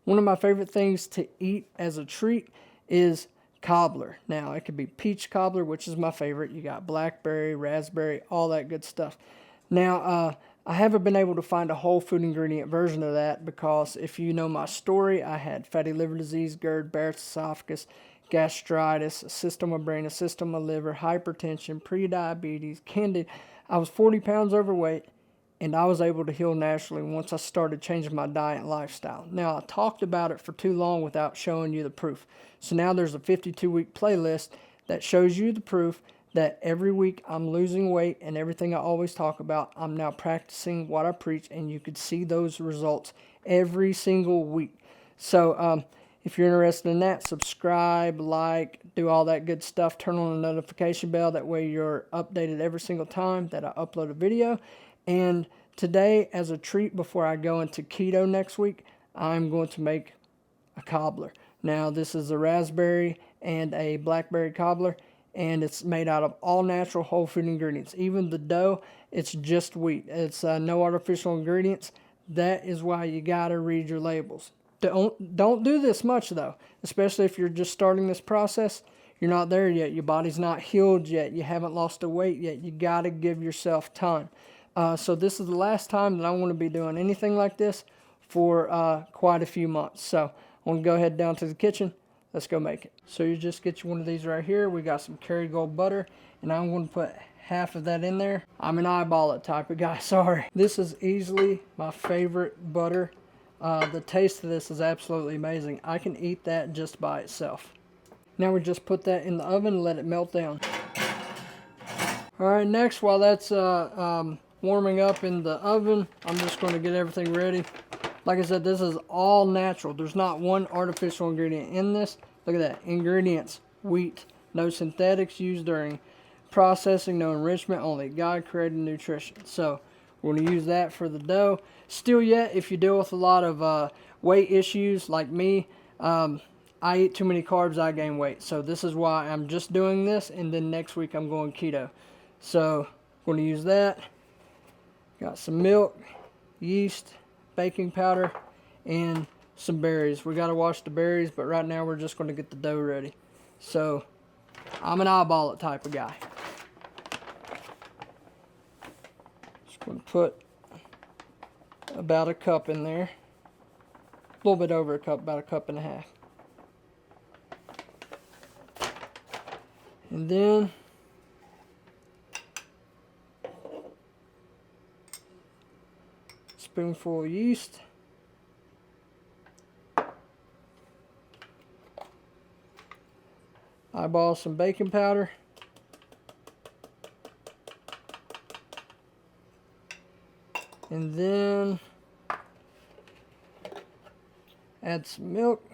One of my favorite things to eat as a treat is cobbler. Now, it could be peach cobbler, which is my favorite. You got blackberry, raspberry, all that good stuff. Now, I haven't been able to find a whole food ingredient version of that because if you know my story, I had fatty liver disease, GERD, Barrett's esophagus, gastritis, a cyst on my brain, a cyst on my liver, hypertension, prediabetes, candida. I was 40 pounds overweight, and I was able to heal naturally once I started changing my diet and lifestyle. Now, I talked about it for too long without showing you the proof. So now there's a 52-week playlist that shows you the proof that every week I'm losing weight, and everything I always talk about, I'm now practicing what I preach, and you could see those results every single week. So if you're interested in that, subscribe, like, do all that good stuff. Turn on the notification bell. That way you're updated every single time that I upload a video. And today, as a treat before I go into keto next week, I'm going to make a cobbler. Now, this is a raspberry and a blackberry cobbler, and it's made out of all natural whole food ingredients. Even the dough, it's just wheat. It's no artificial ingredients. That is why you gotta read your labels. Don't do this much though, especially if you're just starting this process. You're not there yet. Your body's not healed yet. You haven't lost the weight yet. You gotta give yourself time. So this is the last time that I want to be doing anything like this for quite a few months. So I'm going to go ahead down to the kitchen. Let's go make it. So you just get you one of these right here. We got some Kerrygold butter, and I'm going to put half of that in there. I'm an eyeball it type of guy, sorry. This is easily my favorite butter. The taste of this is absolutely amazing. I can eat that just by itself. Now we just put that in the oven and let it melt down. All right, next, while that's warming up in the oven, I'm just going to get everything ready. Like I said, this is all natural. There's not one artificial ingredient in this. Look at that. Ingredients: wheat. No synthetics used during processing. No enrichment. Only God-created nutrition. So we're going to use that for the dough. Still yet, if you deal with a lot of weight issues like me, I eat too many carbs, I gain weight. So this is why I'm just doing this, and then next week I'm going keto. So we're going to use that. Got some milk, yeast, baking powder, and some berries. We got to wash the berries, but right now we're just going to get the dough ready. So I'm an eyeball it type of guy. Just going to put about a cup in there. A little bit over a cup, about a cup and a half. And then spoonful of yeast, eyeball some baking powder, and then add some milk,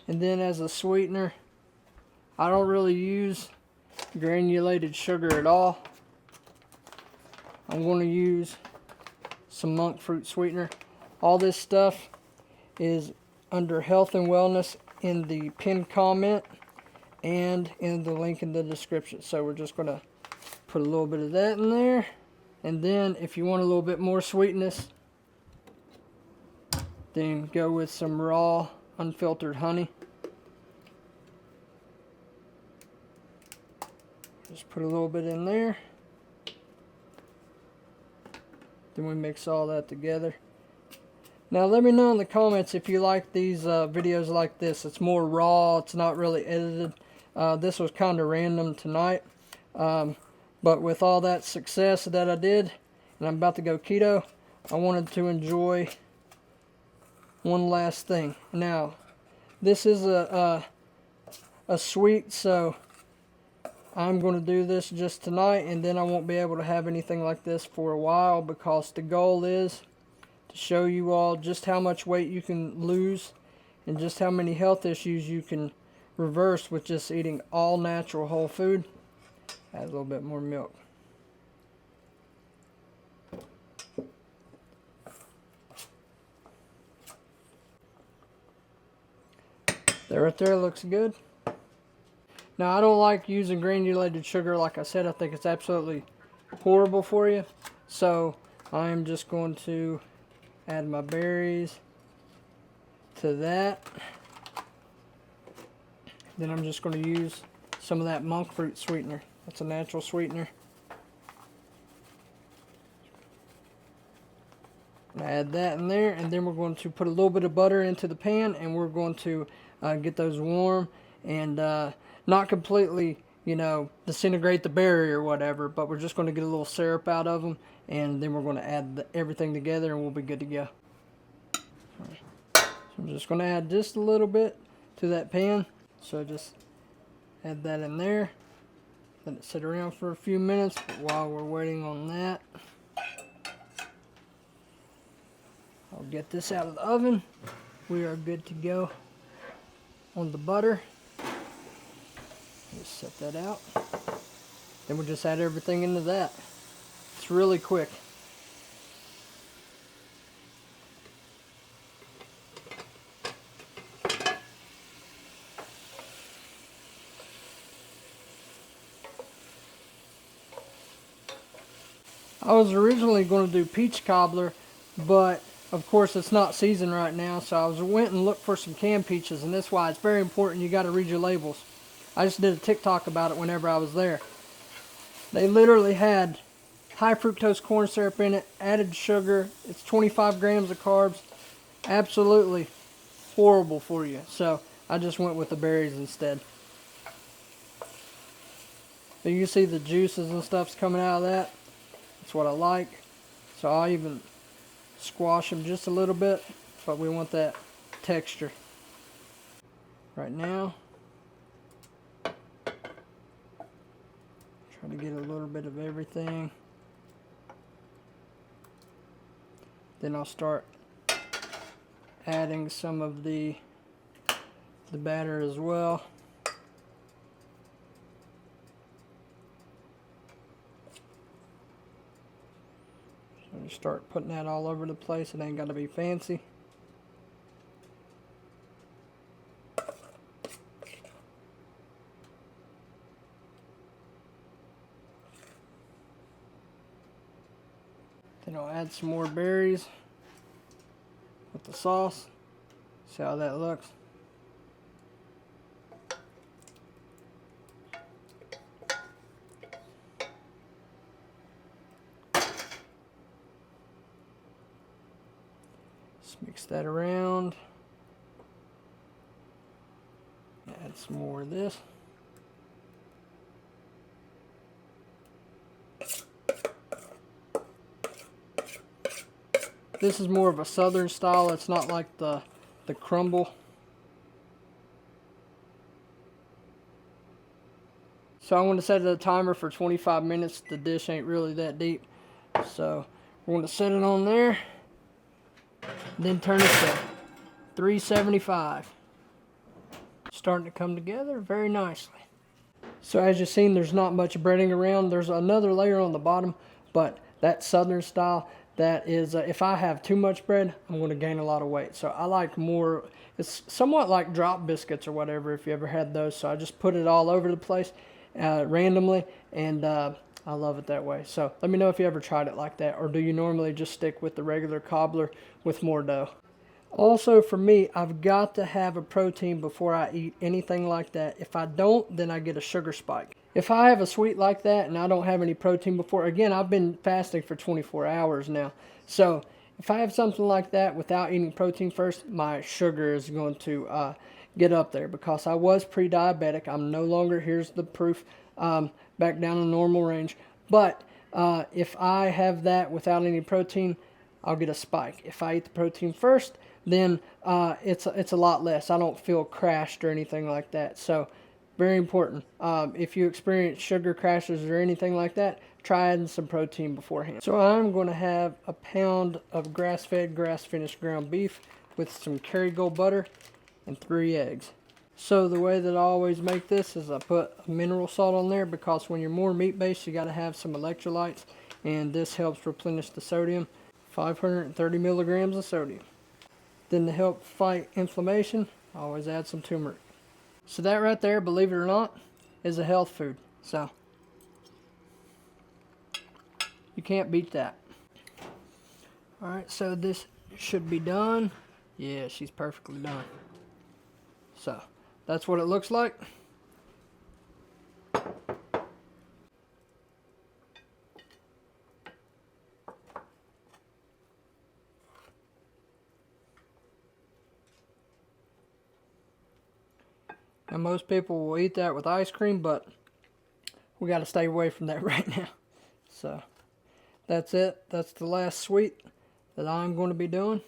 and then as a sweetener, I don't really use granulated sugar at all. I'm going to use some monk fruit sweetener. All this stuff is under health and wellness in the pinned comment and in the link in the description. So we're just going to put a little bit of that in there, and then if you want a little bit more sweetness, then go with some raw unfiltered honey. Just put a little bit in there. Then we mix all that together. Now let me know in the comments if you like these videos like this. It's more raw. It's not really edited. This was kind of random tonight. But with all that success that I did, and I'm about to go keto, I wanted to enjoy one last thing. Now, this is a sweet, so I'm going to do this just tonight, and then I won't be able to have anything like this for a while, because the goal is to show you all just how much weight you can lose and just how many health issues you can reverse with just eating all natural whole food. Add a little bit more milk. There, right there, looks good. Now, I don't like using granulated sugar. Like I said, I think it's absolutely horrible for you. So I'm just going to add my berries to that. Then I'm just going to use some of that monk fruit sweetener. That's a natural sweetener. Add that in there, and then we're going to put a little bit of butter into the pan, and we're going to get those warm and not completely, you know, disintegrate the berry or whatever, but we're just going to get a little syrup out of them, and then we're going to add everything together, and we'll be good to go. So I'm just going to add just a little bit to that pan. So just add that in there. Let it sit around for a few minutes. But while we're waiting on that, I'll get this out of the oven. We are good to go on the butter. Just set that out. Then we'll just add everything into that. It's really quick. I was originally going to do peach cobbler, but of course it's not season right now, so I went and looked for some canned peaches, and that's why it's very important you got to read your labels. I just did a TikTok about it whenever I was there. They literally had high fructose corn syrup in it, added sugar. It's 25 grams of carbs. Absolutely horrible for you. So I just went with the berries instead. But you can see the juices and stuff's coming out of that. That's what I like. So I'll even squash them just a little bit, but we want that texture. Right now, try to get a little bit of everything. Then I'll start adding some of the batter as well. So just start putting that all over the place. It ain't got to be fancy. Then I'll add some more berries with the sauce. See how that looks. Just mix that around. Add some more of this. This is more of a southern style. It's not like the crumble. So I'm going to set a timer for 25 minutes. The dish ain't really that deep. So we're going to set it on there. Then turn it to 375. Starting to come together very nicely. So as you've seen, there's not much breading around. There's another layer on the bottom, but that southern style, that is, if I have too much bread, I'm going to gain a lot of weight. So I like more, it's somewhat like drop biscuits or whatever, if you ever had those. So I just put it all over the place randomly, and I love it that way. So let me know if you ever tried it like that, or do you normally just stick with the regular cobbler with more dough? Also, for me, I've got to have a protein before I eat anything like that. If I don't, then I get a sugar spike. If I have a sweet like that and I don't have any protein before, again, I've been fasting for 24 hours now. So if I have something like that without eating protein first, my sugar is going to get up there, because I was pre-diabetic. I'm no longer, here's the proof, back down in normal range. But if I have that without any protein, I'll get a spike. If I eat the protein first, then it's a lot less. I don't feel crashed or anything like that. So very important. If you experience sugar crashes or anything like that, try adding some protein beforehand. So I'm going to have a pound of grass-fed, grass-finished ground beef with some Kerrygold butter and 3 eggs. So the way that I always make this is I put mineral salt on there, because when you're more meat-based, you got to have some electrolytes, and this helps replenish the sodium. 530 milligrams of sodium. Then to help fight inflammation, I always add some turmeric. So that right there, believe it or not, is a health food. So You can't beat that. All right, so this should be done. Yeah, she's perfectly done. So that's what it looks like. And most people will eat that with ice cream, but we got to stay away from that right now. So that's it. That's the last sweet that I'm going to be doing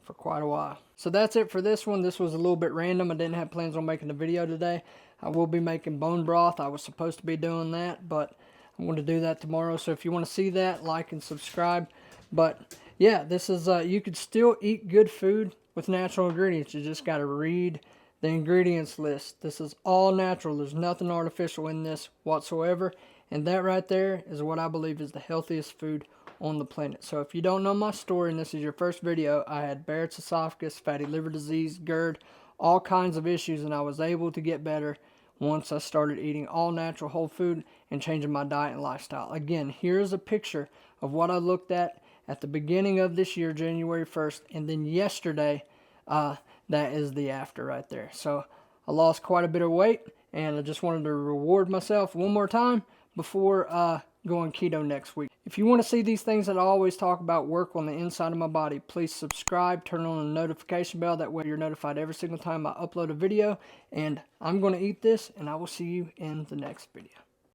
for quite a while. So that's it for this one. This was a little bit random. I didn't have plans on making a video today. I will be making bone broth. I was supposed to be doing that, but I'm going to do that tomorrow. So if you want to see that, like and subscribe. But yeah, this is you could still eat good food with natural ingredients. You just got to read the ingredients list. This is all natural. There's nothing artificial in this whatsoever. And that right there is what I believe is the healthiest food on the planet. So if you don't know my story and this is your first video, I had Barrett's esophagus, fatty liver disease, GERD, all kinds of issues, and I was able to get better once I started eating all natural whole food and changing my diet and lifestyle. Again, here's a picture of what I looked at the beginning of this year, January 1st, and then yesterday, that is the after right there. So I lost quite a bit of weight, and I just wanted to reward myself one more time before going keto next week. If you want to see these things that I always talk about work on the inside of my body, please subscribe, turn on the notification bell. That way you're notified every single time I upload a video. And I'm going to eat this, and I will see you in the next video.